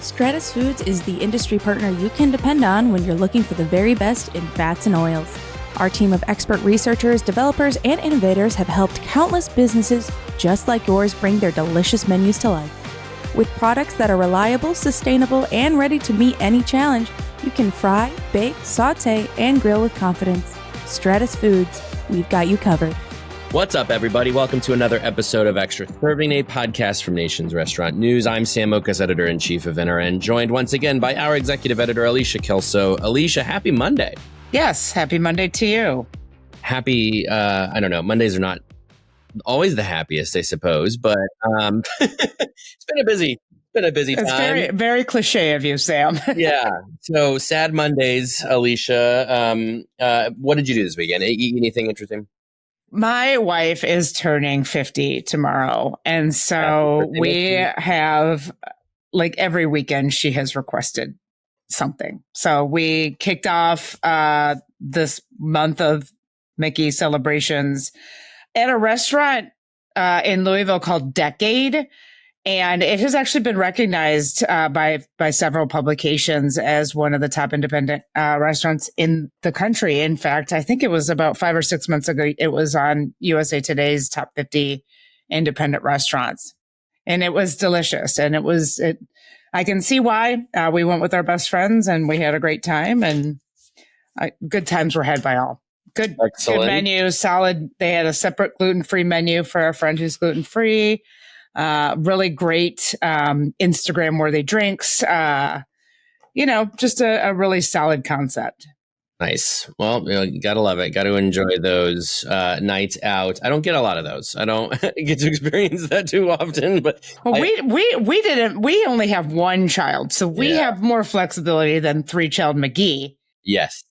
Stratus Foods is the industry partner you can depend on when you're looking for the very best in fats and oils. Our team of expert researchers, developers, and innovators have helped countless businesses just like yours bring their delicious menus to life. With products that are reliable, sustainable, and ready to meet any challenge, you can fry, bake, saute, and grill with confidence. Stratus Foods, we've got you covered. What's up, everybody? Welcome to another episode of Extra Serving, a podcast from Nation's Restaurant News. I'm Sam Oches, editor-in-chief of NRN, joined once again by our executive editor, Alicia Kelso. Alicia, happy Monday. Yes, happy Monday to you. Happy, I don't know, Mondays are not always the happiest, I suppose, but it's been a busy time. It's very, very cliche of you, Sam. Yeah. So sad Mondays, Alicia. What did you do this weekend? Eat anything interesting? My wife is turning 50 tomorrow. And so we have, like every weekend, she has requested something. So we kicked off this month of Mickey celebrations at a restaurant in Louisville called Decade. And it has actually been recognized by several publications as one of the top independent restaurants in the country. In fact, I think it was about 5 or 6 months ago, it was on USA Today's top 50 independent restaurants. And it was delicious. And I can see why. We went with our best friends and we had a great time, and good times were had by all. Good menu, solid. They had a separate gluten-free menu for our friend who's gluten-free. Really great Instagram-worthy drinks. Just a really solid concept. Nice. Well, you gotta love it. Got to enjoy those nights out. I don't get a lot of those. I don't get to experience that too often. But we didn't. We only have one child, so we have more flexibility than 3-child McGee. Yes.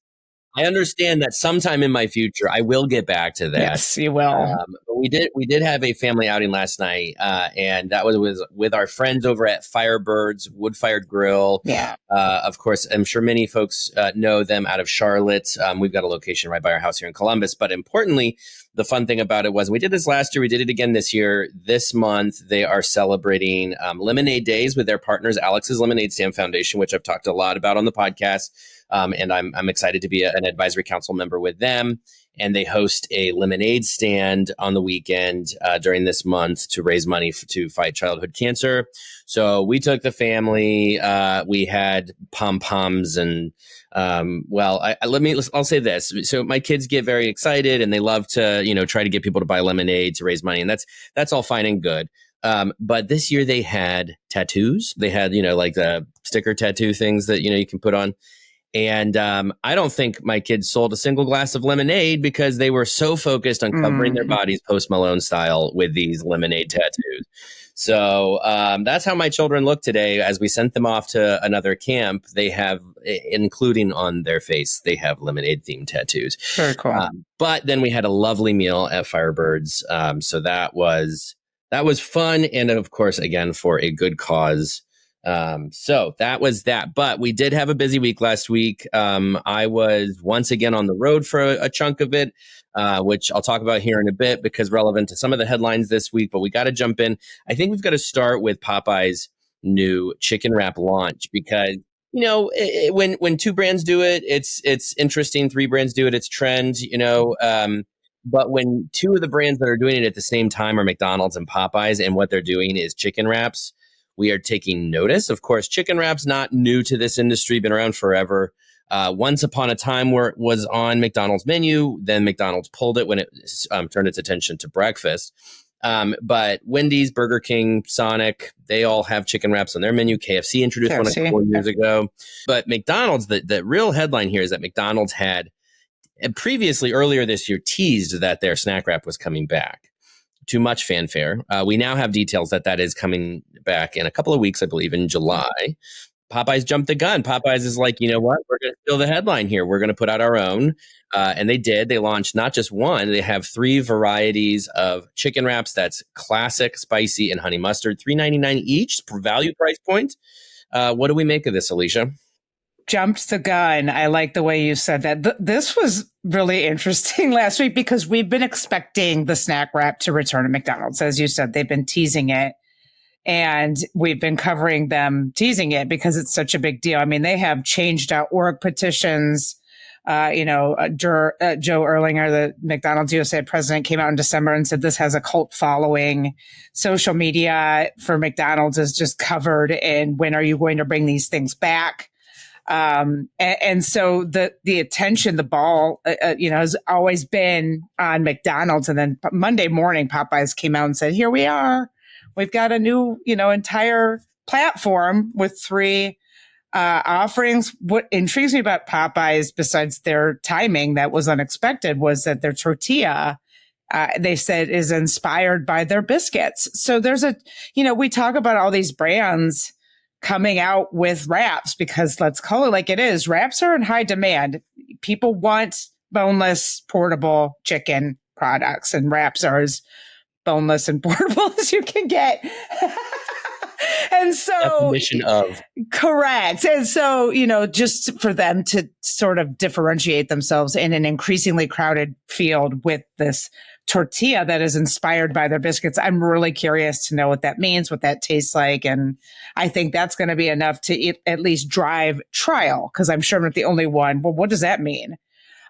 I understand that sometime in my future, I will get back to that. Yes, you will. But we did have a family outing last night, and that was with our friends over at Firebirds Wood-Fired Grill. Yeah. Of course, I'm sure many folks know them out of Charlotte. We've got a location right by our house here in Columbus. But importantly, the fun thing about it was we did this last year. We did it again this year. This month, they are celebrating Lemonade Days with their partners, Alex's Lemonade Stand Foundation, which I've talked a lot about on the podcast. And I'm excited to be an advisory council member with them. And they host a lemonade stand on the weekend during this month to raise money to fight childhood cancer. So we took the family. We had pom-poms and I'll say this. So my kids get very excited and they love to, try to get people to buy lemonade to raise money. And that's all fine and good. But this year they had tattoos. They had, like the sticker tattoo things that, you can put on. And I don't think my kids sold a single glass of lemonade because they were so focused on covering their bodies Post Malone style with these lemonade tattoos. So that's how my children look today. As we sent them off to another camp, they have, including on their face, they have lemonade themed tattoos. Very cool. But then we had a lovely meal at Firebirds. So that was fun. And of course, again, for a good cause. So that was that, but we did have a busy week last week. I was once again on the road for a chunk of it, which I'll talk about here in a bit because relevant to some of the headlines this week, but we got to jump in. I think we've got to start with Popeyes' new chicken wrap launch because, when 2 brands do it, it's interesting. 3 brands do it, it's trend, but when 2 of the brands that are doing it at the same time are McDonald's and Popeyes, and what they're doing is chicken wraps, we are taking notice. Of course, chicken wraps, not new to this industry, been around forever. Once upon a time where it was on McDonald's menu, then McDonald's pulled it when it turned its attention to breakfast. But Wendy's, Burger King, Sonic, they all have chicken wraps on their menu. KFC introduced one a couple of years ago. But McDonald's, the real headline here is that McDonald's had previously, earlier this year, teased that their snack wrap was coming back. Too much fanfare. We now have details that is coming back in a couple of weeks, I believe, in July. Popeyes jumped the gun. Popeyes is like, you know what? We're going to steal the headline here. We're going to put out our own. And they did. They launched not just one. They have 3 varieties of chicken wraps. That's classic, spicy, and honey mustard. $3.99 each for value price point. What do we make of this, Alicia? Jumped the gun. I like the way you said that. This was really interesting last week because we've been expecting the snack wrap to return to McDonald's. As you said, they've been teasing it. And we've been covering them, teasing it because it's such a big deal. I mean, they have change.org petitions. Joe Erlinger, the McDonald's USA president, came out in December and said this has a cult following. Social media for McDonald's is just covered in when are you going to bring these things back? And so the attention, the ball, has always been on McDonald's. And then Monday morning, Popeyes came out and said, here we are. We've got a new, entire platform with 3 offerings. What intrigues me about Popeyes, besides their timing that was unexpected, was that their tortilla, they said, is inspired by their biscuits. So there's we talk about all these brands coming out with wraps because, let's call it like it is, wraps are in high demand. People want boneless, portable chicken products, and wraps are as boneless and portable as you can get. And so, definition of correct. And so, just for them to sort of differentiate themselves in an increasingly crowded field with this tortilla that is inspired by their biscuits, I'm really curious to know what that means, what that tastes like. And I think that's going to be enough to at least drive trial, because I'm sure I'm not the only one. Well, what does that mean?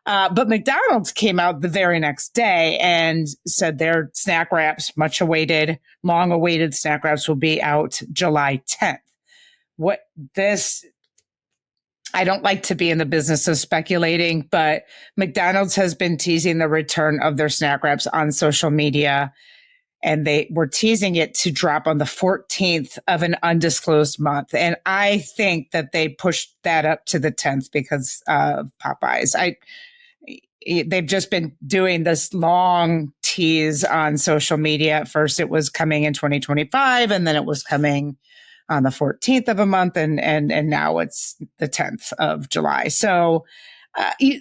But McDonald's came out the very next day and said their snack wraps, much awaited, long awaited snack wraps, will be out July 10th. I don't like to be in the business of speculating, but McDonald's has been teasing the return of their snack wraps on social media. And they were teasing it to drop on the 14th of an undisclosed month. And I think that they pushed that up to the 10th because of Popeyes. They've just been doing this long tease on social media. At first, it was coming in 2025, and then it was coming on the 14th of a month, and now it's the 10th of July. So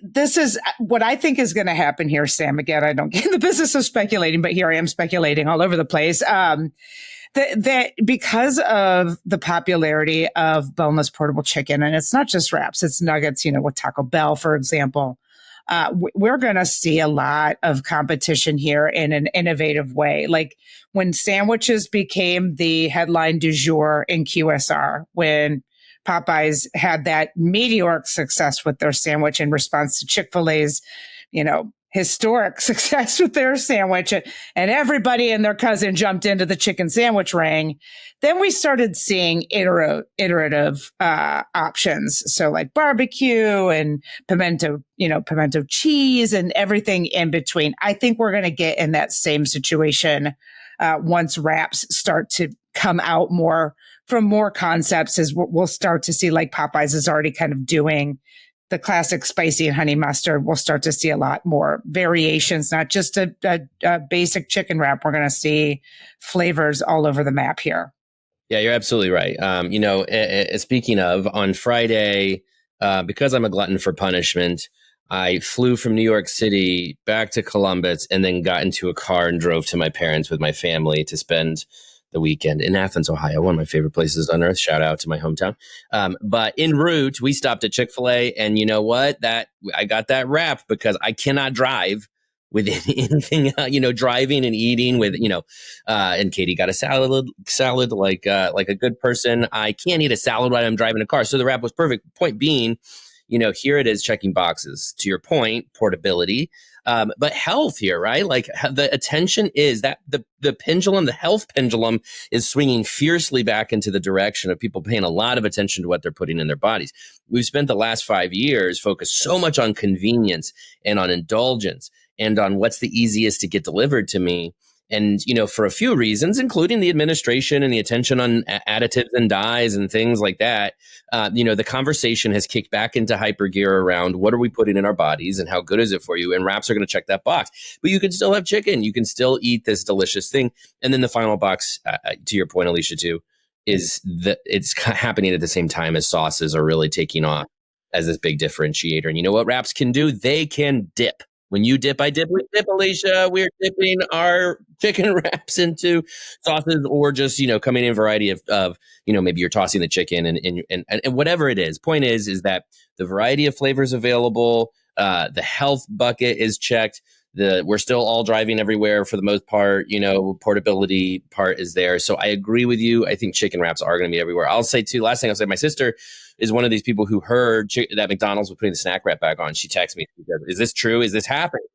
this is what I think is going to happen here, Sam. Again, I don't get in the business of speculating, but here I am speculating all over the place. That because of the popularity of boneless portable chicken, and it's not just wraps, it's nuggets, with Taco Bell, for example, we're going to see a lot of competition here in an innovative way. Like when sandwiches became the headline du jour in QSR, when Popeyes had that meteoric success with their sandwich in response to Chick-fil-A's, historic success with their sandwich, and everybody and their cousin jumped into the chicken sandwich ring. Then we started seeing iterative options. So like barbecue and pimento cheese and everything in between. I think we're going to get in that same situation once wraps start to come out more from more concepts, as we'll start to see, like Popeyes is already kind of doing the classic spicy and honey mustard. We'll start to see a lot more variations, not just a basic chicken wrap. We're going to see flavors all over the map here. Yeah, you're absolutely right. Speaking of, on Friday, because I'm a glutton for punishment, I flew from New York City back to Columbus and then got into a car and drove to my parents with my family to spend the weekend in Athens, Ohio, one of my favorite places on earth. Shout out to my hometown. But en route, we stopped at Chick-fil-A, and you know what? I got that wrap because I cannot drive with anything, driving and eating with, and Katie got a salad like a good person. I can't eat a salad while I'm driving a car. So the wrap was perfect. Point being, here it is checking boxes. To your point, portability, but health here, right? Like the attention is that the pendulum, the health pendulum is swinging fiercely back into the direction of people paying a lot of attention to what they're putting in their bodies. We've spent the last 5 years focused so much on convenience and on indulgence and on what's the easiest to get delivered to me. And, for a few reasons, including the administration and the attention on additives and dyes and things like that, the conversation has kicked back into hyper gear around what are we putting in our bodies and how good is it for you? And wraps are going to check that box. But you can still have chicken. You can still eat this delicious thing. And then the final box, to your point, Alicia, too, is that it's happening at the same time as sauces are really taking off as this big differentiator. And you know what wraps can do? They can dip. When you dip, I dip, we dip, Alicia. We're dipping our chicken wraps into sauces, or just, coming in a variety of maybe you're tossing the chicken and whatever it is. Point is that the variety of flavors available, the health bucket is checked. we're still all driving everywhere for the most part. Portability part is there. So I agree with you. I think chicken wraps are going to be everywhere. I'll say too, last thing I'll say, my sister is one of these people who heard that McDonald's was putting the snack wrap back on. She texted me, she said, is this true? Is this happening?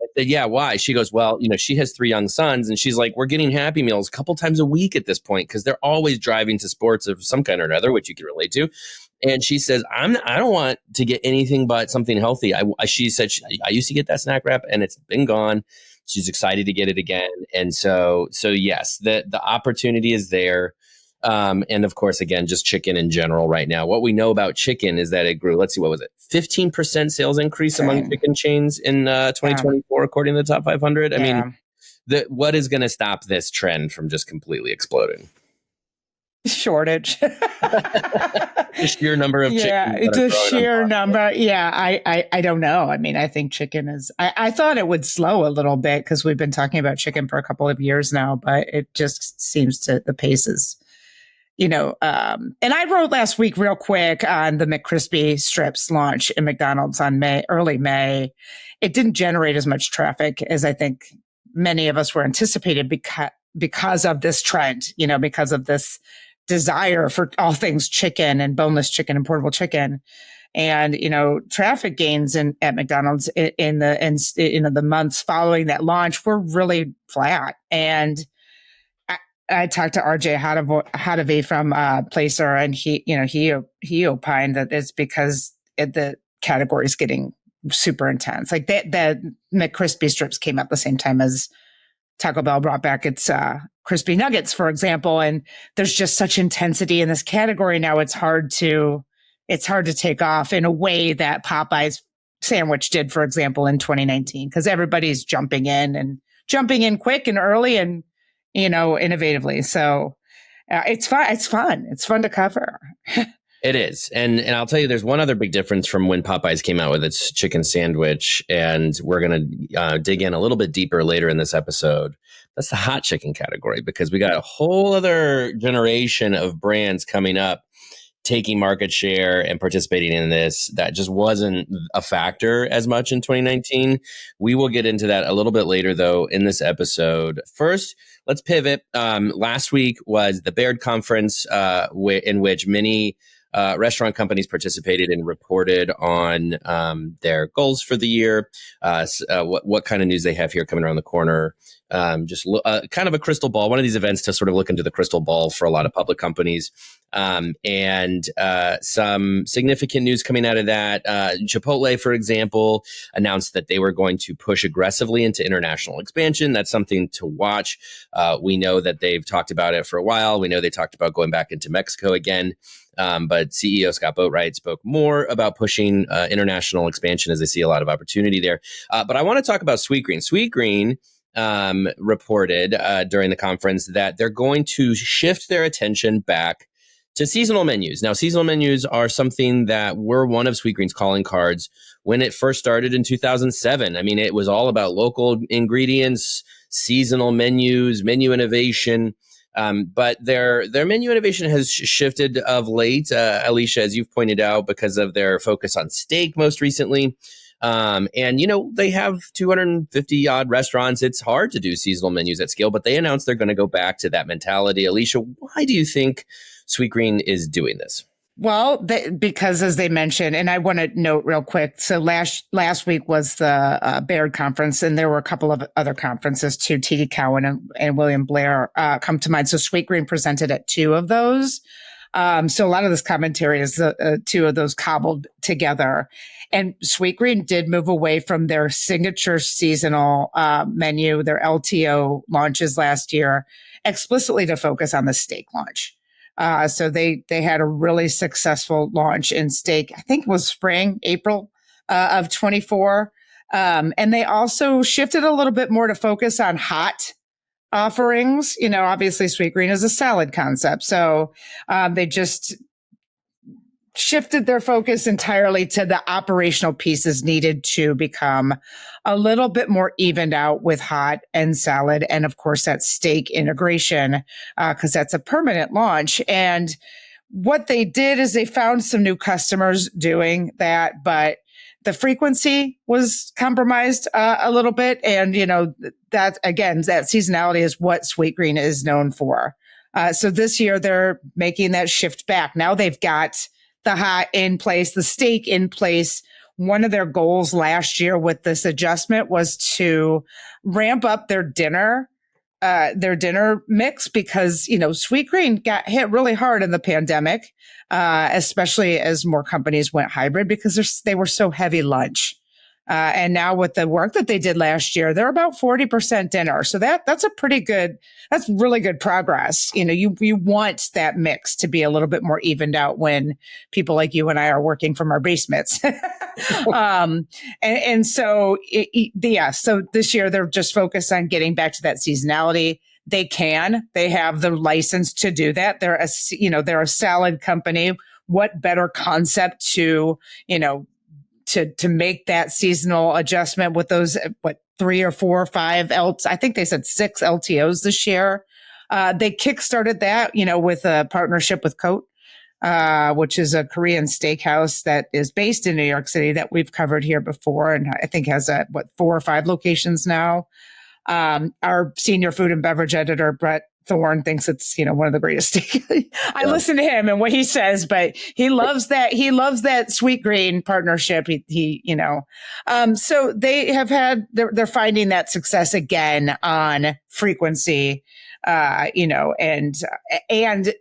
I said, yeah, why? She goes, well, she has 3 young sons, and she's like, we're getting Happy Meals a couple times a week at this point because they're always driving to sports of some kind or another, which you can relate to. And she says, I don't want to get anything but something healthy. She said, I used to get that snack wrap and it's been gone. She's excited to get it again. And so yes, the opportunity is there. And of course, again, just chicken in general right now. What we know about chicken is that it grew, let's see, what was it? 15% sales increase among chicken chains in 2024, according to the top 500. I mean, what is going to stop this trend from just completely exploding? Shortage. The sheer number of chickens. Yeah, the sheer number. Yeah, I don't know. I mean, I think chicken is, I thought it would slow a little bit because we've been talking about chicken for a couple of years now, but it just seems the pace is, and I wrote last week real quick on the McCrispy strips launch in McDonald's on early May. It didn't generate as much traffic as I think many of us were anticipated because of this trend, because of this desire for all things chicken and boneless chicken and portable chicken. And, traffic gains at McDonald's in the months following that launch were really flat. And I talked to RJ Hadavi from Placer, and he opined that it's because the category is getting super intense. Like the McCrispy strips came out the same time as Taco Bell brought back its crispy nuggets, for example, and there's just such intensity in this category now. It's hard to take off in a way that Popeyes sandwich did, for example, in 2019, because everybody's jumping in quick and early and innovatively. So it's fun. It's fun to cover. It is. And I'll tell you, there's one other big difference from when Popeyes came out with its chicken sandwich, and we're going to dig in a little bit deeper later in this episode. That's the hot chicken category, because we got a whole other generation of brands coming up, taking market share and participating in this. That just wasn't a factor as much in 2019. We will get into that a little bit later, though, in this episode. First, let's pivot. Last week was the Baird conference, in which many restaurant companies participated and reported on their goals for the year, what kind of news they have here coming around the corner. Just kind of a crystal ball, one of these events to sort of look into the crystal ball for a lot of public companies. And some significant news coming out of that. Chipotle, for example, announced that they were going to push aggressively into international expansion. That's something to watch. We know that they've talked about it for a while. We know they talked about going back into Mexico again. But CEO Scott Boatwright spoke more about pushing international expansion, as they see a lot of opportunity there. But I want to talk about Sweetgreen. Sweetgreen reported during the conference that they're going to shift their attention back to seasonal menus. Now, seasonal menus are something that were one of Sweetgreen's calling cards when it first started in 2007. I mean, it was all about local ingredients, seasonal menus, menu innovation. But their menu innovation has shifted of late, Alicia, as you've pointed out, because of their focus on steak most recently. And, they have 250 odd restaurants. It's hard to do seasonal menus at scale, but they announced they're going to go back to that mentality. Alicia, why do you think Sweetgreen is doing this? Well, because as they mentioned, and I want to note real quick, so last week was the Baird conference, and there were a couple of other conferences too. TD Cowen and William Blair come to mind. So Sweetgreen presented at 2 of those. So a lot of this commentary is 2 of those cobbled together. And Sweetgreen did move away from their signature seasonal menu, their LTO launches last year, explicitly to focus on the steak launch. So they had a really successful launch in steak. I think it was April of 24. And they also shifted a little bit more to focus on hot offerings. Obviously Sweetgreen is a salad concept. So they just shifted their focus entirely to the operational pieces needed to become a little bit more evened out with hot and salad. And of course, that steak integration, because that's a permanent launch. And what they did is they found some new customers doing that, but the frequency was compromised a little bit. And, that again, that seasonality is what Sweetgreen is known for. So this year they're making that shift back. Now they've got the hot in place, the steak in place. One of their goals last year with this adjustment was to ramp up their dinner mix because, Sweetgreen got hit really hard in the pandemic, especially as more companies went hybrid because they were so heavy lunch. And now with the work that they did last year, they're about 40% dinner. So that's really good progress. You want that mix to be a little bit more evened out when people like you and I are working from our basements. So this year they're just focused on getting back to that seasonality. They have the license to do that. They're a salad company. What better concept to make that seasonal adjustment with those, 3 or 4 or 5 I think they said 6 LTOs this year. They kickstarted that, with a partnership with Cote, which is a Korean steakhouse that is based in New York City that we've covered here before. And I think has 4 or 5 locations now. Our senior food and beverage editor, Brett Thorne, thinks it's, one of the greatest. I listen to him and what he says, but he loves that Sweetgreen partnership. So they're finding that success again on frequency, and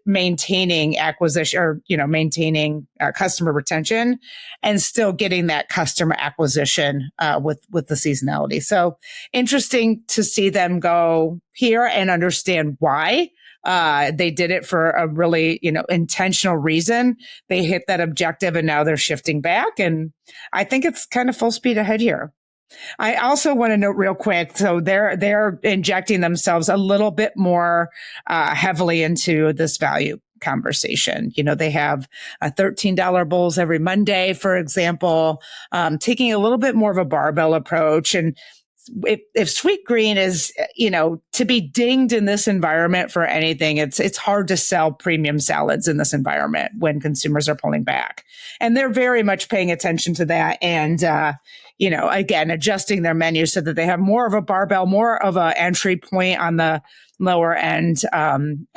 maintaining acquisition or, maintaining customer retention and still getting that customer acquisition, with the seasonality. So interesting to see them go here and understand why. They did it for a really, intentional reason. They hit that objective and now they're shifting back. And I think it's kind of full speed ahead here. I also want to note real quick. So they're injecting themselves a little bit more heavily into this value conversation. They have $13 bowls every Monday, for example, taking a little bit more of a barbell approach. And if Sweetgreen is, to be dinged in this environment for anything, it's hard to sell premium salads in this environment when consumers are pulling back. And they're very much paying attention to that. And, again, adjusting their menu so that they have more of a barbell, more of an entry point on the lower end, and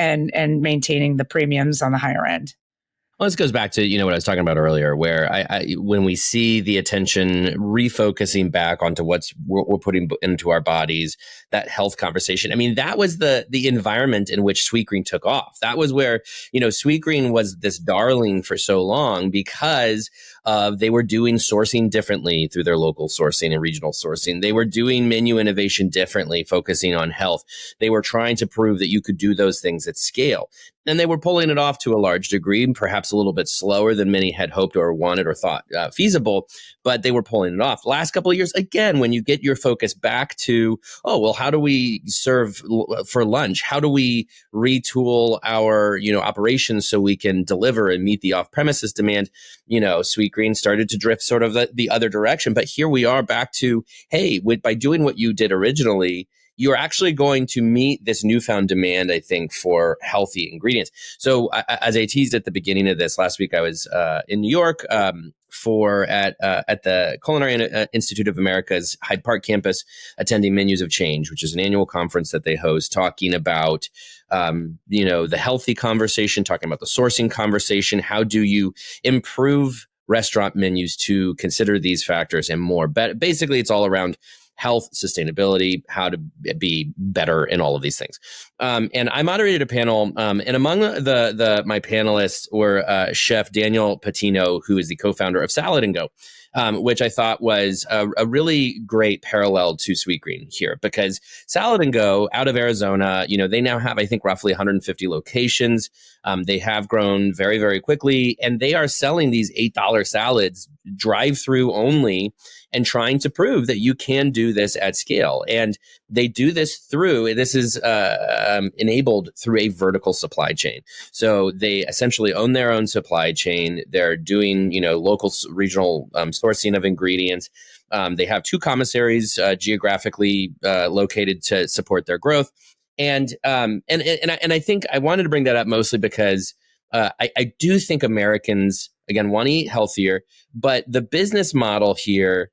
maintaining the premiums on the higher end. Well, this goes back to, what I was talking about earlier, where when we see the attention refocusing back onto what we're putting into our bodies, that health conversation. I mean, that was the environment in which Sweetgreen took off. That was where, Sweetgreen was this darling for so long because they were doing sourcing differently through their local sourcing and regional sourcing. They were doing menu innovation differently, focusing on health. They were trying to prove that you could do those things at scale. And they were pulling it off to a large degree, perhaps a little bit slower than many had hoped or wanted or thought feasible, but they were pulling it off. The last couple of years, again, when you get your focus back to, how do we serve for lunch? How do we retool our, operations so we can deliver and meet the off-premises demand? Sweetgreen started to drift sort of the other direction. But here we are back to, hey, by doing what you did originally, you're actually going to meet this newfound demand, I think, for healthy ingredients. So as I teased at the beginning of this, last week I was in New York at the Culinary Institute of America's Hyde Park campus, attending Menus of Change, which is an annual conference that they host, talking about the healthy conversation, talking about the sourcing conversation. How do you improve restaurant menus to consider these factors and more? But basically, it's all around health, sustainability, how to be better in all of these things. And I moderated a panel, and among my panelists were Chef Daniel Patino, who is the co-founder of Salad & Go, which I thought was a really great parallel to Sweetgreen here, because Salad & Go out of Arizona, they now have, I think, roughly 150 locations. They have grown very, very quickly, and they are selling these $8 salads drive-through only and trying to prove that you can do this at scale. And they do this is enabled through a vertical supply chain. So they essentially own their own supply chain. They're doing, local, regional sourcing of ingredients. They have 2 commissaries geographically located to support their growth. And I think I wanted to bring that up mostly because I do think Americans, again, want to eat healthier, but the business model here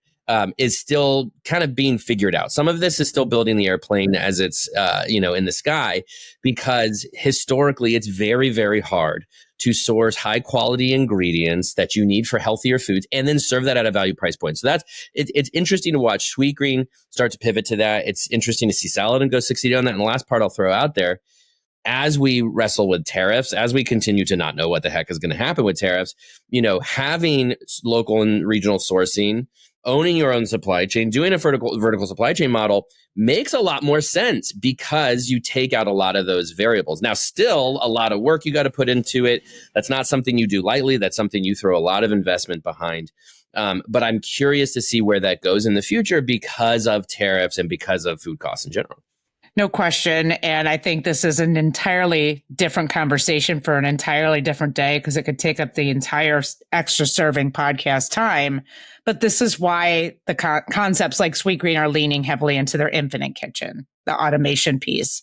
is still kind of being figured out. Some of this is still building the airplane as it's, in the sky, because historically it's very, very hard to source high quality ingredients that you need for healthier foods and then serve that at a value price point. So it's interesting to watch Sweetgreen start to pivot to that. It's interesting to see Salad and go succeed on that. And the last part I'll throw out there, as we wrestle with tariffs, as we continue to not know what the heck is going to happen with tariffs, having local and regional sourcing, owning your own supply chain, doing a vertical supply chain model makes a lot more sense because you take out a lot of those variables. Now, still a lot of work you got to put into it. That's not something you do lightly. That's something you throw a lot of investment behind. But I'm curious to see where that goes in the future because of tariffs and because of food costs in general. No question. And I think this is an entirely different conversation for an entirely different day because it could take up the entire extra serving podcast time. But this is why the concepts like Sweetgreen are leaning heavily into their infinite kitchen, the automation piece,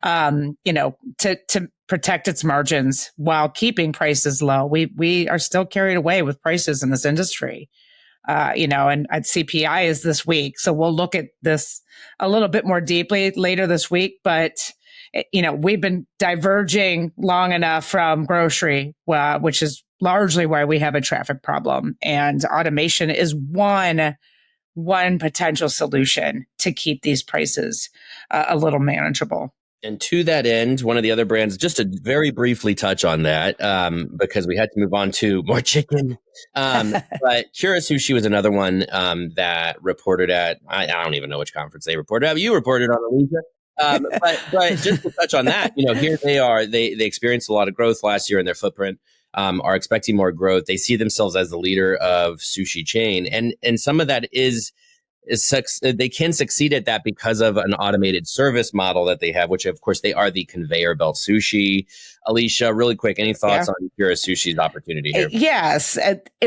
to protect its margins while keeping prices low. We are still carried away with prices in this industry. And at CPI is this week. So we'll look at this a little bit more deeply later this week. But, we've been diverging long enough from grocery, which is largely why we have a traffic problem. And automation is one potential solution to keep these prices a little manageable. And to that end, one of the other brands, just to very briefly touch on that, because we had to move on to more chicken. But Kura Sushi was another one that reported at, I don't even know which conference they reported at, but you reported on, Alicia. But just to touch on that, here they are. They experienced a lot of growth last year in their footprint, are expecting more growth. They see themselves as the leader of sushi chain. And some of that is they can succeed at that because of an automated service model that they have, which of course they are the conveyor belt sushi. Alicia, really quick, any thoughts on Kura Sushi's opportunity here? Yes.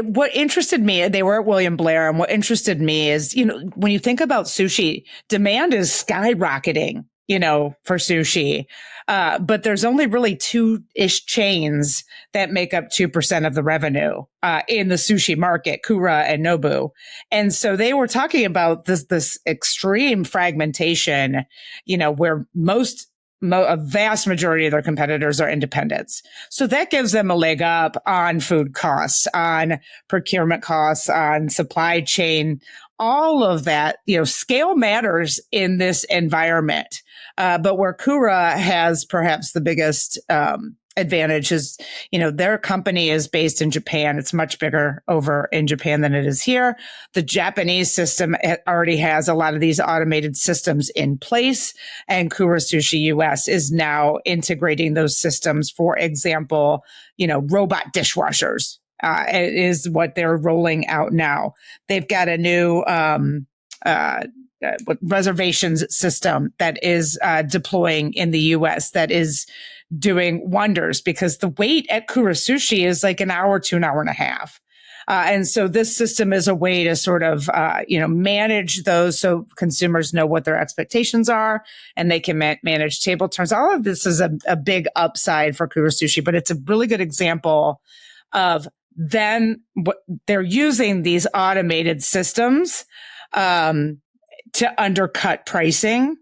What interested me, they were at William Blair, and what interested me is, when you think about sushi, demand is skyrocketing, for sushi. But there's only really 2-ish chains that make up 2% of the revenue in the sushi market, Kura and Nobu. And so they were talking about this extreme fragmentation, where a vast majority of their competitors are independents. So that gives them a leg up on food costs, on procurement costs, on supply chain, all of that. Scale matters in this environment. But where Kura has perhaps the biggest advantage is, their company is based in Japan. It's much bigger over in Japan than it is here. The Japanese system already has a lot of these automated systems in place, and Kura Sushi US is now integrating those systems. For example, robot dishwashers is what they're rolling out now. They've got a new reservations system that is deploying in the US that is doing wonders, because the wait at Kura Sushi is like an hour to an hour and a half. And so this system is a way to sort of, manage those so consumers know what their expectations are and they can manage table turns. All of this is a big upside for Kura Sushi, but it's a really good example of then what they're using these automated systems to undercut pricing.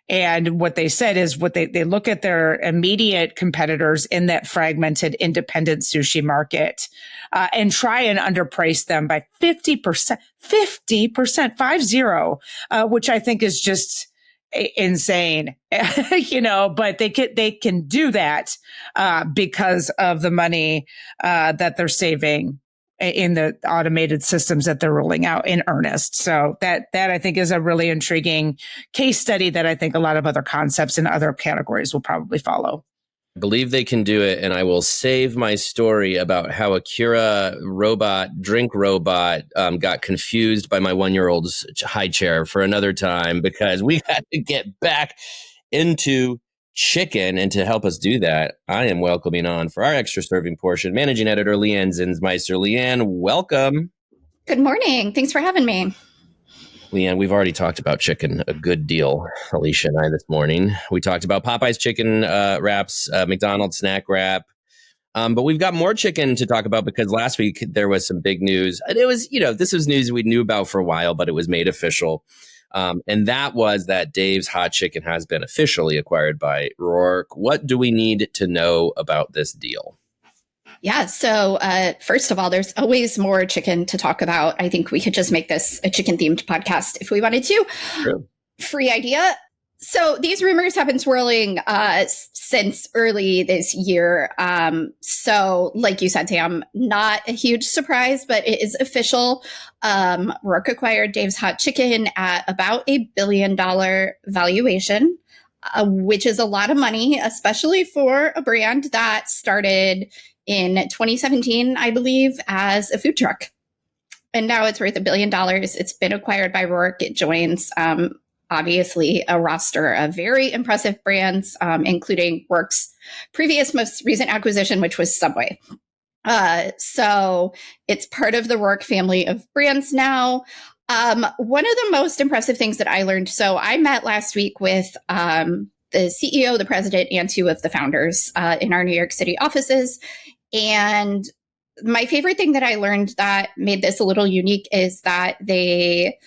And what they said is they look at their immediate competitors in that fragmented independent sushi market and try and underprice them by 50%, 50%, which I think is just insane, but they can do that because of the money that they're saving in the automated systems that they're rolling out in earnest. So that I think is a really intriguing case study that I think a lot of other concepts in other categories will probably follow. I believe they can do it, and I will save my story about how a Kura drink robot got confused by my 1-year-old's high chair for another time, because we got to get back into chicken. And to help us do that, I am welcoming on for our extra serving portion, managing editor Leigh Anne Zinsmeister. Leigh Anne, welcome. Good morning. Thanks for having me. Leigh Anne, we've already talked about chicken a good deal, Alicia and I, this morning. We talked about Popeyes chicken wraps, McDonald's snack wrap. But we've got more chicken to talk about because last week there was some big news. And it was, this was news we knew about for a while, but it was made official. And that was that Dave's Hot Chicken has been officially acquired by Roark. What do we need to know about this deal? Yeah. So first of all, there's always more chicken to talk about. I think we could just make this a chicken themed podcast if we wanted to. True. Free idea. So these rumors have been swirling since early this year. So like you said, Sam, not a huge surprise, but it is official. Roark acquired Dave's Hot Chicken at about $1 billion valuation, which is a lot of money, especially for a brand that started in 2017, I believe, as a food truck. And now it's worth $1 billion. It's been acquired by Roark. It joins obviously a roster of very impressive brands, including Roark's previous most recent acquisition, which was Subway. So it's part of the Roark family of brands now. One of the most impressive things that I learned, so I met last week with the CEO, the president, and two of the founders in our New York City offices. And my favorite thing that I learned that made this a little unique is that they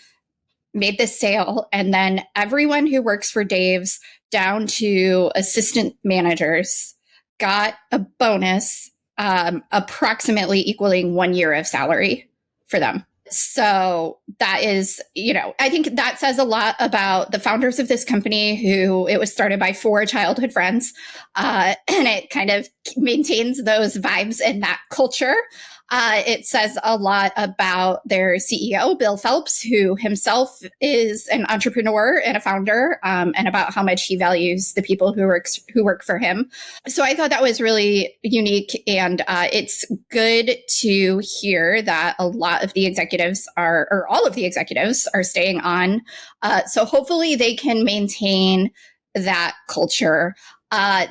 made this sale, and then everyone who works for Dave's, down to assistant managers, got a bonus approximately equaling 1 year of salary for them. So that is, I think that says a lot about the founders of this company, who it was started by 4 childhood friends, and it kind of maintains those vibes and that culture. It says a lot about their CEO, Bill Phelps, who himself is an entrepreneur and a founder, and about how much he values the people who work for him. So I thought that was really unique, and it's good to hear that a lot of the executives or all of the executives are staying on. So hopefully they can maintain that culture.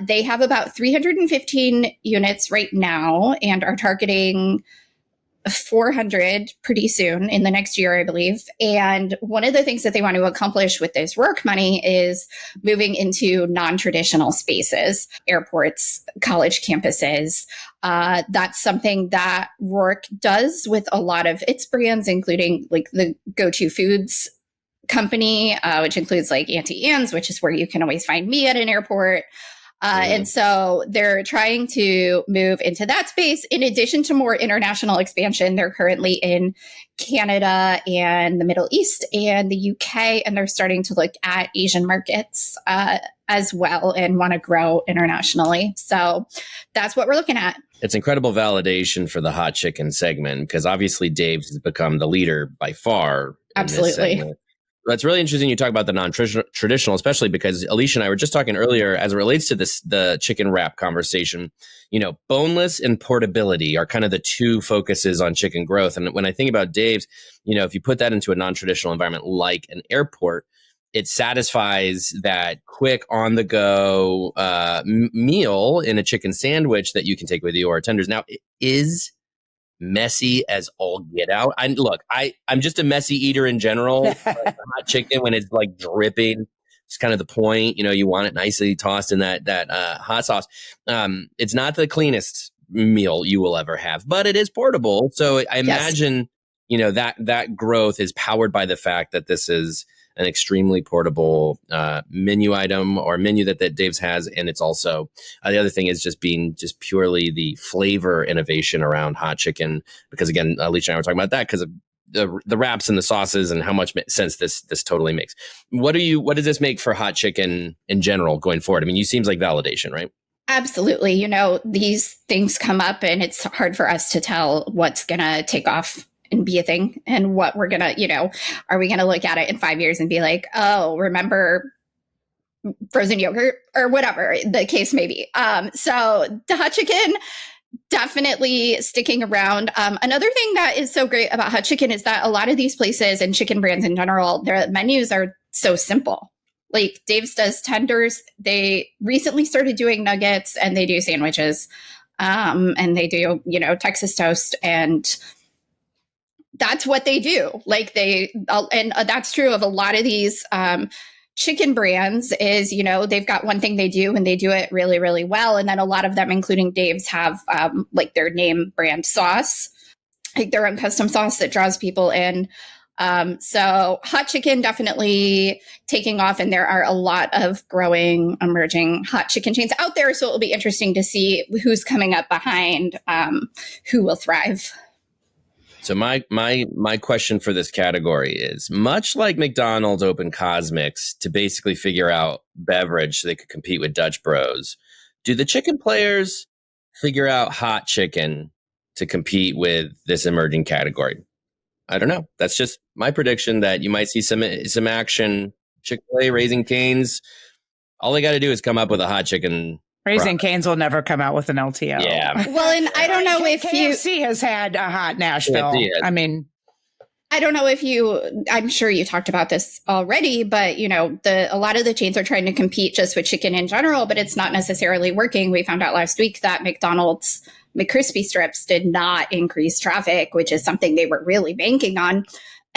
They have about 315 units right now and are targeting 400 pretty soon in the next year, I believe. And one of the things that they want to accomplish with this Roark money is moving into non-traditional spaces, airports, college campuses. That's something that Roark does with a lot of its brands, including like the Go-To Foods company, which includes like Auntie Anne's, which is where you can always find me at an airport. And so they're trying to move into that space. In addition to more international expansion, they're currently in Canada and the Middle East and the UK, and they're starting to look at Asian markets as well and want to grow internationally. So that's what we're looking at. It's incredible validation for the hot chicken segment, because obviously Dave's has become the leader by far. Absolutely. That's really interesting. You talk about the non-traditional, especially because Alicia and I were just talking earlier as it relates to the chicken wrap conversation. Boneless and portability are kind of the two focuses on chicken growth. And when I think about Dave's, if you put that into a non-traditional environment like an airport, it satisfies that quick on the go meal in a chicken sandwich that you can take with you or tenders. Now, it is messy as all get out. I'm just a messy eater in general. Like hot chicken, when it's like dripping, it's kind of the point. You want it nicely tossed in that hot sauce. It's not the cleanest meal you will ever have, but it is portable. So I imagine, that growth is powered by the fact that this is an extremely portable menu item or menu that Dave's has. And it's also, the other thing is just being just purely the flavor innovation around hot chicken. Because again, Alicia and I were talking about that because of the wraps and the sauces and how much sense this totally makes. What does this make for hot chicken in general going forward? I mean, it seems like validation, right? Absolutely. These things come up and it's hard for us to tell what's going to take off and be a thing, and what we're gonna, are we gonna look at it in 5 years and be like, oh, remember frozen yogurt or whatever the case may be. So the hot chicken definitely sticking around. Another thing that is so great about hot chicken is that a lot of these places and chicken brands in general, their menus are so simple. Like Dave's does tenders. They recently started doing nuggets, and they do sandwiches, and they do, Texas toast, and that's what they do. Like and that's true of a lot of these chicken brands is, they've got one thing they do and they do it really, really well. And then a lot of them, including Dave's, have like their name brand sauce, like their own custom sauce that draws people in. So hot chicken definitely taking off, and there are a lot of growing, emerging hot chicken chains out there. So it'll be interesting to see who's coming up behind, who will thrive. So my question for this category is, much like McDonald's opened Cosmics to basically figure out beverage so they could compete with Dutch Bros, do the chicken players figure out hot chicken to compete with this emerging category? I don't know. That's just my prediction, that you might see some action. Chick-fil-A, Raising Cane's, all they got to do is come up with a hot chicken. Raising Cane's will never come out with an LTO. Yeah. Well, and I don't know if KFC has had a hot Nashville. I mean, I don't know if I'm sure you talked about this already, but a lot of the chains are trying to compete just with chicken in general, but it's not necessarily working. We found out last week that McDonald's McCrispy strips did not increase traffic, which is something they were really banking on.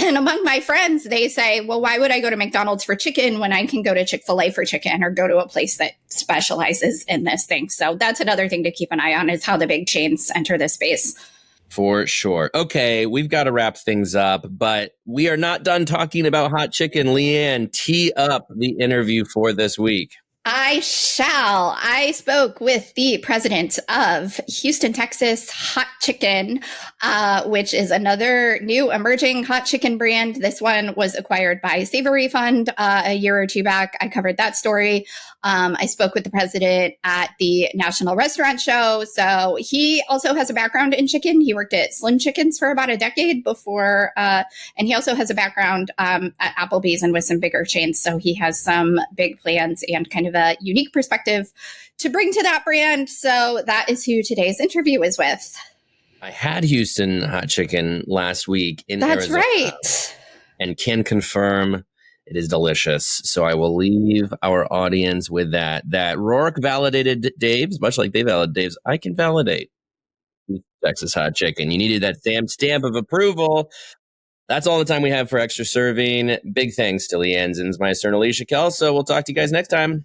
And among my friends, they say, well, why would I go to McDonald's for chicken when I can go to Chick-fil-A for chicken, or go to a place that specializes in this thing? So that's another thing to keep an eye on, is how the big chains enter this space. For sure. Okay, we've got to wrap things up, but we are not done talking about hot chicken. Leigh Anne, tee up the interview for this week. I shall. I spoke with the president of Houston, Texas Hot Chicken, which is another new emerging hot chicken brand. This one was acquired by Savory Fund a year or two back. I covered that story. I spoke with the president at the National Restaurant Show. So he also has a background in chicken. He worked at Slim Chickens for about a decade before, and he also has a background at Applebee's and with some bigger chains. So he has some big plans and kind of a unique perspective to bring to that brand. So that is who today's interview is with. I had Houston Hot Chicken last week in That's Arizona. Right. And can confirm it is delicious. So I will leave our audience with that. That Roark validated Dave's, much like they validated Dave's. I can validate Texas Hot Chicken. You needed that stamp of approval. That's all the time we have for Extra Serving. Big thanks to Leigh Anne Zinsmeister and Alicia Kelso. We'll talk to you guys next time.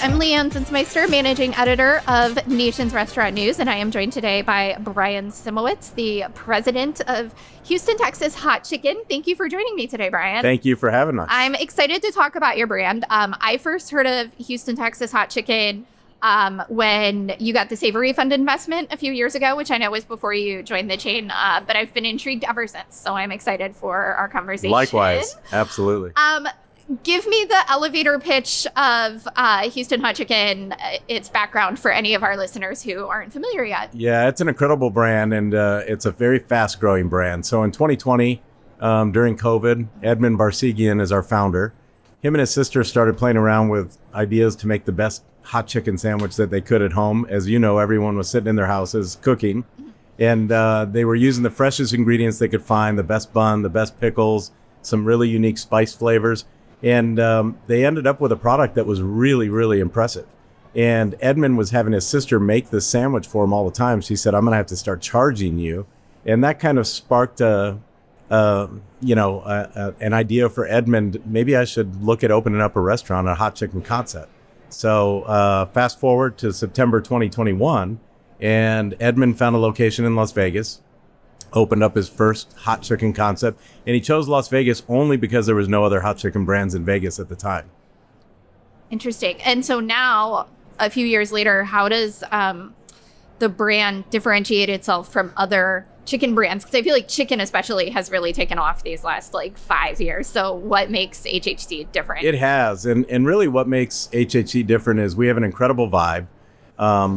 I'm Leigh Anne Zinsmeister, managing editor of Nation's Restaurant News, and I am joined today by Brian Simowitz, the president of Houston, Texas Hot Chicken. Thank you for joining me today, Brian. Thank you for having us. I'm excited to talk about your brand. I first heard of Houston, Texas Hot Chicken when you got the Savory Fund investment a few years ago, which I know was before you joined the chain, but I've been intrigued ever since, so I'm excited for our conversation. Likewise, absolutely. Give me the elevator pitch of Houston Hot Chicken, its background for any of our listeners who aren't familiar yet. Yeah, it's an incredible brand, and it's a very fast-growing brand. So in 2020, during COVID, Edmund Barsegian is our founder. Him and his sister started playing around with ideas to make the best hot chicken sandwich that they could at home. As you know, everyone was sitting in their houses cooking, and they were using the freshest ingredients they could find, the best bun, the best pickles, some really unique spice flavors. And they ended up with a product that was really, really impressive. And Edmund was having his sister make this sandwich for him all the time. She said, I'm going to have to start charging you. And that kind of sparked an idea for Edmund. Maybe I should look at opening up a restaurant, a hot chicken concept. So fast forward to September 2021, and Edmund found a location in Las Vegas, opened up his first hot chicken concept, and he chose Las Vegas only because there was no other hot chicken brands in Vegas at the time. Interesting. And so now, a few years later, how does the brand differentiate itself from other chicken brands? Because I feel like chicken especially has really taken off these last 5 years. So what makes HHC different? It has. And really what makes HHC different is we have an incredible vibe.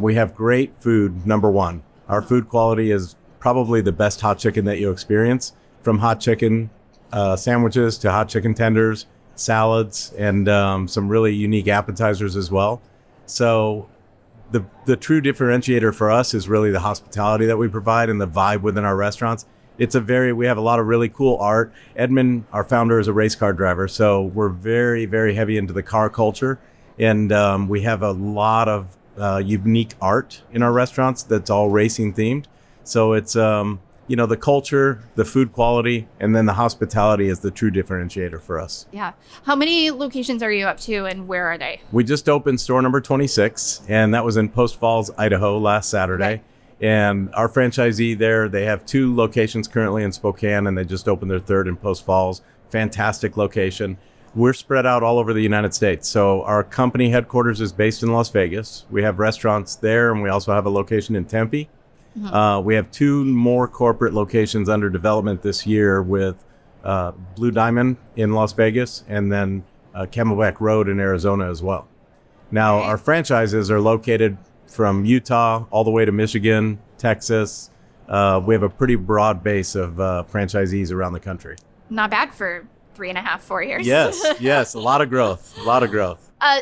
We have great food, number one. Our food quality is probably the best hot chicken that you experience, from hot chicken sandwiches to hot chicken tenders, salads, and some really unique appetizers as well. So the true differentiator for us is really the hospitality that we provide and the vibe within our restaurants. We have a lot of really cool art. Edmund, our founder, is a race car driver, so we're very, very heavy into the car culture. And we have a lot of unique art in our restaurants that's all racing themed. So it's, the culture, the food quality, and then the hospitality is the true differentiator for us. Yeah. How many locations are you up to and where are they? We just opened store number 26, and that was in Post Falls, Idaho last Saturday. Okay. And our franchisee there, they have 2 locations currently in Spokane, and they just opened their 3rd in Post Falls. Fantastic location. We're spread out all over the United States. So our company headquarters is based in Las Vegas. We have restaurants there, and we also have a location in Tempe. Mm-hmm. We have 2 more corporate locations under development this year with Blue Diamond in Las Vegas and then Camelback Road in Arizona as well. Now, our franchises are located from Utah all the way to Michigan, Texas. We have a pretty broad base of franchisees around the country. Not bad for 3.5, 4 years. Yes. A lot of growth.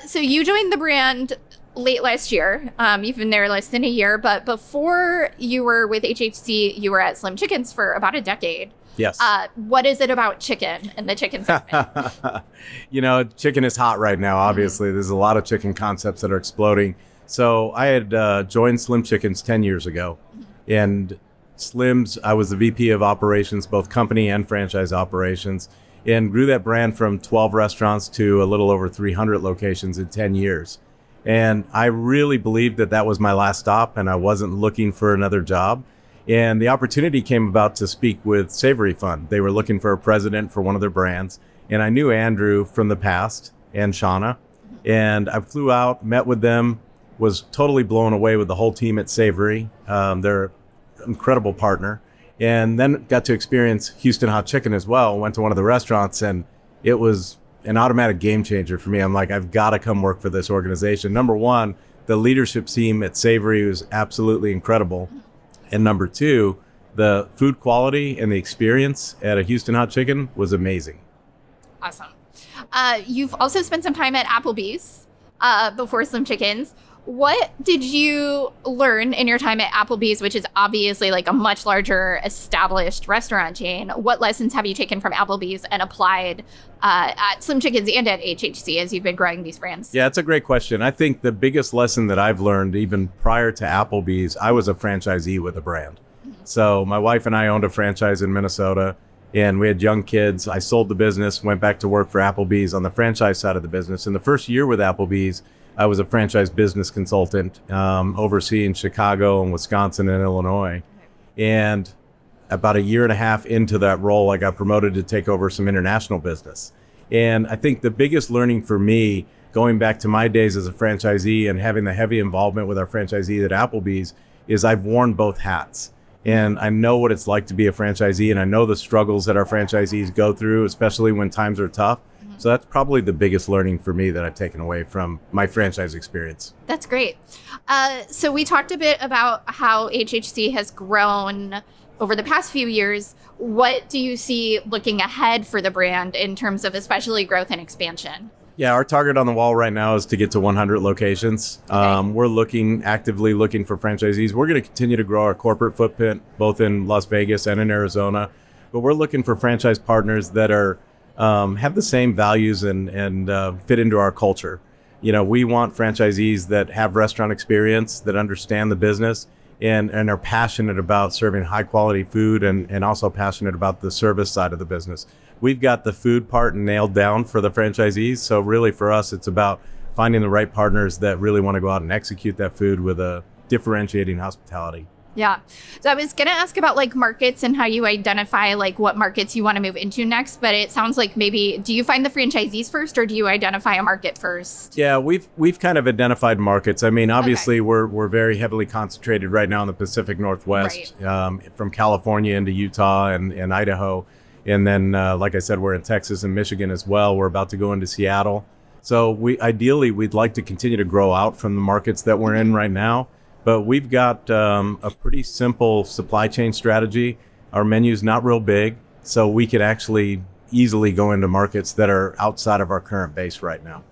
So you joined the brand late last year. You've been there less than a year, but before you were with HHC, you were at Slim Chickens for about a decade. Yes. What is it about chicken and the chicken segment? Chicken is hot right now, obviously. Mm-hmm. There's a lot of chicken concepts that are exploding. So I had joined Slim Chickens 10 years ago. Mm-hmm. And Slim's, I was the VP of operations, both company and franchise operations, and grew that brand from 12 restaurants to a little over 300 locations in 10 years. And I really believed that that was my last stop and I wasn't looking for another job. And the opportunity came about to speak with Savory Fund. They were looking for a president for one of their brands. And I knew Andrew from the past and Shauna. And I flew out, met with them, was totally blown away with the whole team at Savory. They're an incredible partner. And then got to experience Houston Hot Chicken as well. Went to one of the restaurants and it was an automatic game changer for me. I'm like, I've got to come work for this organization. Number one, the leadership team at Savory was absolutely incredible. And number two, the food quality and the experience at a Houston Hot Chicken was amazing. Awesome. You've also spent some time at Applebee's before Slim Chickens. What did you learn in your time at Applebee's, which is obviously like a much larger established restaurant chain? What lessons have you taken from Applebee's and applied at Slim Chickens and at HHC as you've been growing these brands? Yeah, it's a great question. I think the biggest lesson that I've learned even prior to Applebee's, I was a franchisee with a brand. Mm-hmm. So my wife and I owned a franchise in Minnesota and we had young kids. I sold the business, went back to work for Applebee's on the franchise side of the business. In the first year with Applebee's, I was a franchise business consultant overseeing Chicago and Wisconsin and Illinois. And about a year and a half into that role, I got promoted to take over some international business. And I think the biggest learning for me, going back to my days as a franchisee and having the heavy involvement with our franchisees at Applebee's, is I've worn both hats. And I know what it's like to be a franchisee, and I know the struggles that our franchisees go through, especially when times are tough. So that's probably the biggest learning for me that I've taken away from my franchise experience. That's great. So we talked a bit about how HHC has grown over the past few years. What do you see looking ahead for the brand in terms of especially growth and expansion? Yeah, our target on the wall right now is to get to 100 locations. Okay. We're actively looking for franchisees. We're going to continue to grow our corporate footprint, both in Las Vegas and in Arizona. But we're looking for franchise partners that are have the same values and fit into our culture. We want franchisees that have restaurant experience, that understand the business, and are passionate about serving high quality food and also passionate about the service side of the business. We've got the food part nailed down for the franchisees. So really for us, it's about finding the right partners that really want to go out and execute that food with a differentiating hospitality. Yeah. So I was going to ask about like markets and how you identify like what markets you want to move into next, but it sounds like maybe, do you find the franchisees first or do you identify a market first? Yeah, we've kind of identified markets. I mean, obviously we're very heavily concentrated right now in the Pacific Northwest, right. From California into Utah and Idaho. And then, like I said, we're in Texas and Michigan as well. We're about to go into Seattle. So we'd like to continue to grow out from the markets that we're in right now. But we've got a pretty simple supply chain strategy. Our menu's not real big, so we could actually easily go into markets that are outside of our current base right now.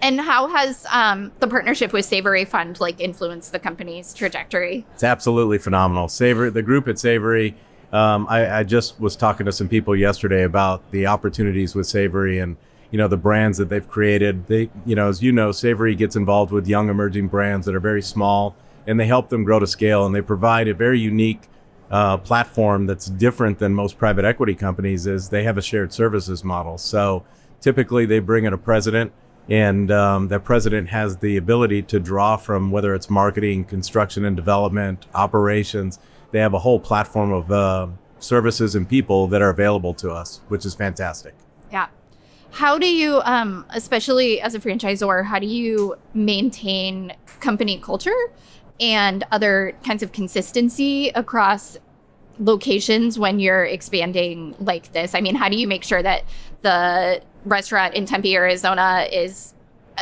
And how has the partnership with Savory Fund influenced the company's trajectory? It's absolutely phenomenal. Savory, the group at Savory, I just was talking to some people yesterday about the opportunities with Savory, and the brands that they've created. They, as you know, Savory gets involved with young emerging brands that are very small, and they help them grow to scale, and they provide a very unique platform that's different than most private equity companies. Is they have a shared services model. So typically they bring in a president, and that president has the ability to draw from whether it's marketing, construction and development, operations. They have a whole platform of services and people that are available to us, which is fantastic. Yeah. How do you, especially as a franchisor, how do you maintain company culture and other kinds of consistency across locations when you're expanding like this? I mean, how do you make sure that the restaurant in Tempe, Arizona is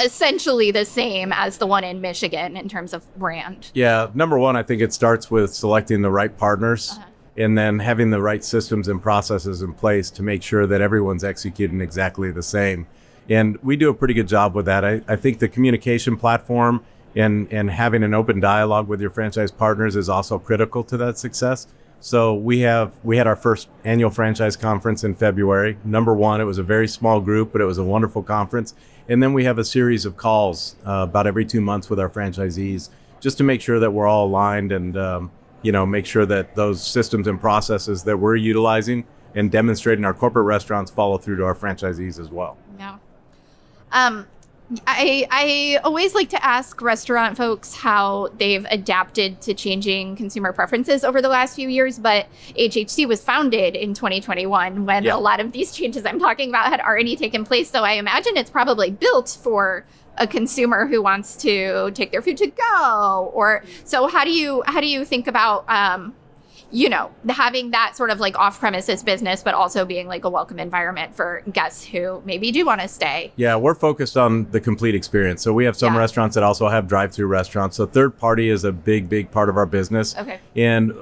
essentially the same as the one in Michigan in terms of brand? Yeah, number one, I think it starts with selecting the right partners and then having the right systems and processes in place to make sure that everyone's executing exactly the same. And we do a pretty good job with that. I think the communication platform and having an open dialogue with your franchise partners is also critical to that success. So we had our first annual franchise conference in February. Number one, it was a very small group, but it was a wonderful conference. And then we have a series of calls about every 2 months with our franchisees just to make sure that we're all aligned and make sure that those systems and processes that we're utilizing and demonstrating our corporate restaurants follow through to our franchisees as well. Yeah. I always like to ask restaurant folks how they've adapted to changing consumer preferences over the last few years, but HHC was founded in 2021 when a lot of these changes I'm talking about had already taken place. So I imagine it's probably built for a consumer who wants to take their food to go. Or so how do you think about having that sort of like off-premises business, but also being like a welcome environment for guests who maybe do want to stay? Yeah, we're focused on the complete experience. So we have some restaurants that also have drive-through restaurants. So third party is a big part of our business. Okay. And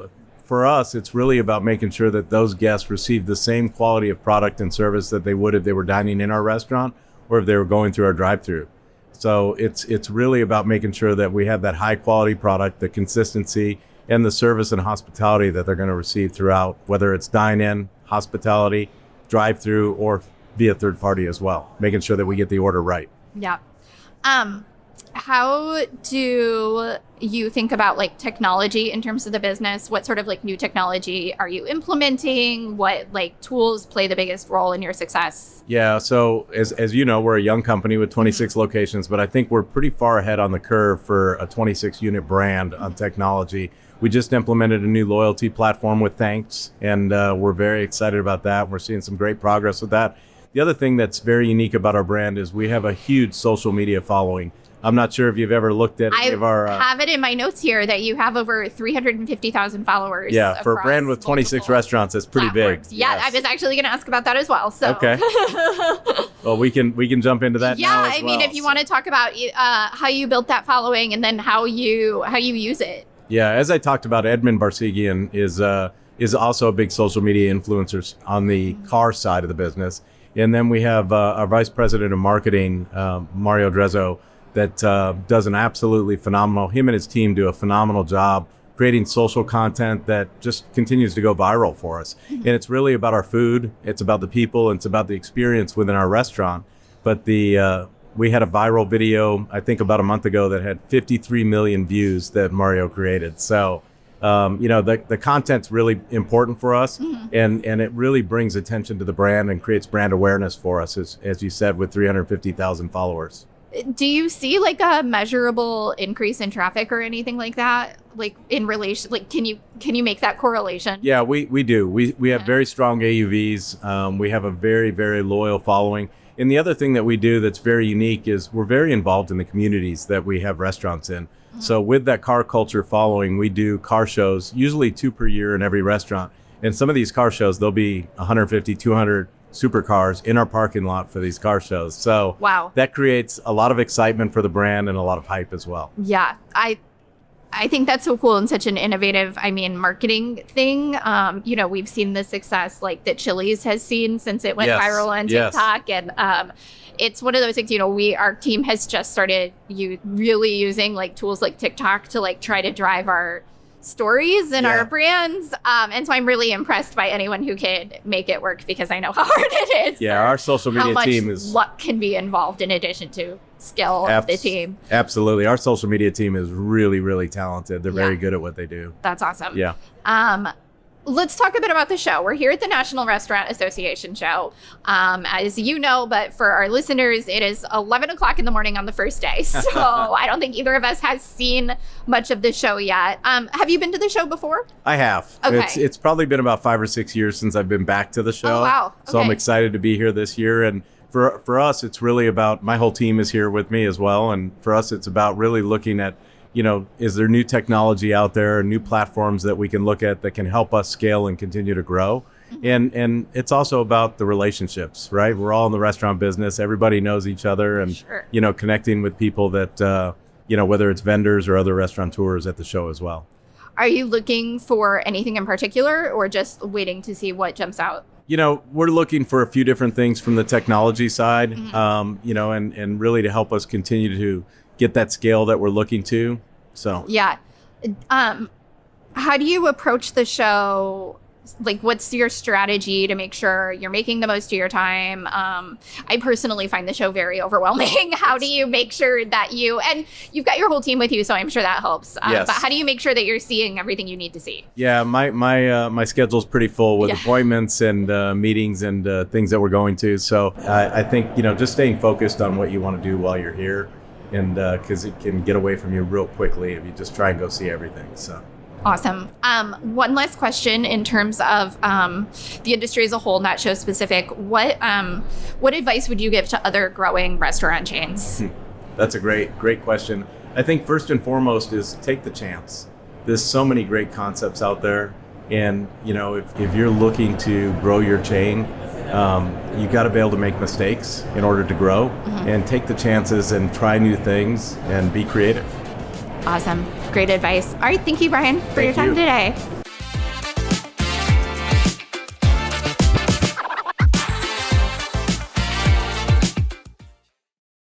for us, it's really about making sure that those guests receive the same quality of product and service that they would if they were dining in our restaurant or if they were going through our drive-through. So it's really about making sure that we have that high quality product, the consistency, and the service and hospitality that they're going to receive throughout, whether it's dine-in, hospitality, drive-through, or via third party as well, making sure that we get the order right. Yeah. How do you think about like technology in terms of the business? What sort of like new technology are you implementing? What like tools play the biggest role in your success? Yeah, so as you know, we're a young company with 26 locations, but I think we're pretty far ahead on the curve for a 26 unit brand on technology. We just implemented a new loyalty platform with Thanks, and we're very excited about that. We're seeing some great progress with that. The other thing that's very unique about our brand is we have a huge social media following. I'm not sure if you've ever looked at any of our... I have it in my notes here that you have over 350,000 followers. Yeah, for a brand with 26 restaurants, it's pretty platforms. big. Yeah, yes. I was actually going to ask about that as well. So. Okay. Well, we can jump into that now as well. Yeah, I mean, if you want to talk about how you built that following and then how you use it. Yeah, as I talked about, Edmund Barsegian is also a big social media influencer on the car side of the business. And then we have our vice president of marketing, Mario Drezzo, that does an absolutely phenomenal, him and his team do a phenomenal job creating social content that just continues to go viral for us. And it's really about our food, it's about the people, and it's about the experience within our restaurant. But we had a viral video, I think about a month ago, that had 53 million views that Mario created. So, the content's really important for us, and it really brings attention to the brand and creates brand awareness for us, as you said, with 350,000 followers. Do you see like a measurable increase in traffic or anything like that? Like in relation, like can you make that correlation? Yeah, we do. We have very strong AUVs. We have a very, very loyal following. And the other thing that we do that's very unique is we're very involved in the communities that we have restaurants in. So with that car culture following, we do car shows, usually 2 per year in every restaurant. And some of these car shows, there'll be 150, 200 supercars in our parking lot for these car shows. So that creates a lot of excitement for the brand and a lot of hype as well. Yeah, I think that's so cool and such an innovative, marketing thing. We've seen the success like that Chili's has seen since it went viral on TikTok. And it's one of those things, our team has just started really using like tools like TikTok to like try to drive our stories in Yeah. our brands. And so I'm really impressed by anyone who can make it work because I know how hard it is. Yeah, our social how media much team is luck can be involved in addition to skill of the team. Absolutely. Our social media team is really, really talented. They're very good at what they do. That's awesome. Yeah. Let's talk a bit about the show. We're here at the National Restaurant Association show. As you know, but for our listeners, it is 11 o'clock in the morning on the first day. So I don't think either of us has seen much of the show yet. Have you been to the show before? I have. Okay. It's probably been about 5 or 6 years since I've been back to the show. Oh, wow. So I'm Okay. excited to be here this year. And for us, it's really about, my whole team is here with me as well. And for us, it's about really looking at, is there new technology out there, new platforms that we can look at that can help us scale and continue to grow? And it's also about the relationships, right? We're all in the restaurant business. Everybody knows each other and, Sure. connecting with people that, whether it's vendors or other restaurateurs at the show as well. Are you looking for anything in particular or just waiting to see what jumps out? We're looking for a few different things from the technology side, and really to help us continue to get that scale that we're looking to. So Yeah. How do you approach the show? Like, what's your strategy to make sure you're making the most of your time? I personally find the show very overwhelming. How do you make sure that and you've got your whole team with you, so I'm sure that helps. Yes. But how do you make sure that you're seeing everything you need to see? yeah, my schedule's pretty full with appointments and meetings and things that we're going to. So I think just staying focused on what you want to do while you're here, and because it can get away from you real quickly if you just try and go see everything. So. Awesome. One last question in terms of the industry as a whole, not show specific. What advice would you give to other growing restaurant chains? That's a great question. I think first and foremost is take the chance. There's so many great concepts out there, and if you're looking to grow your chain, you got to be able to make mistakes in order to grow, and take the chances and try new things and be creative. Awesome. Great advice. All right. Thank you, Brian, for your time today.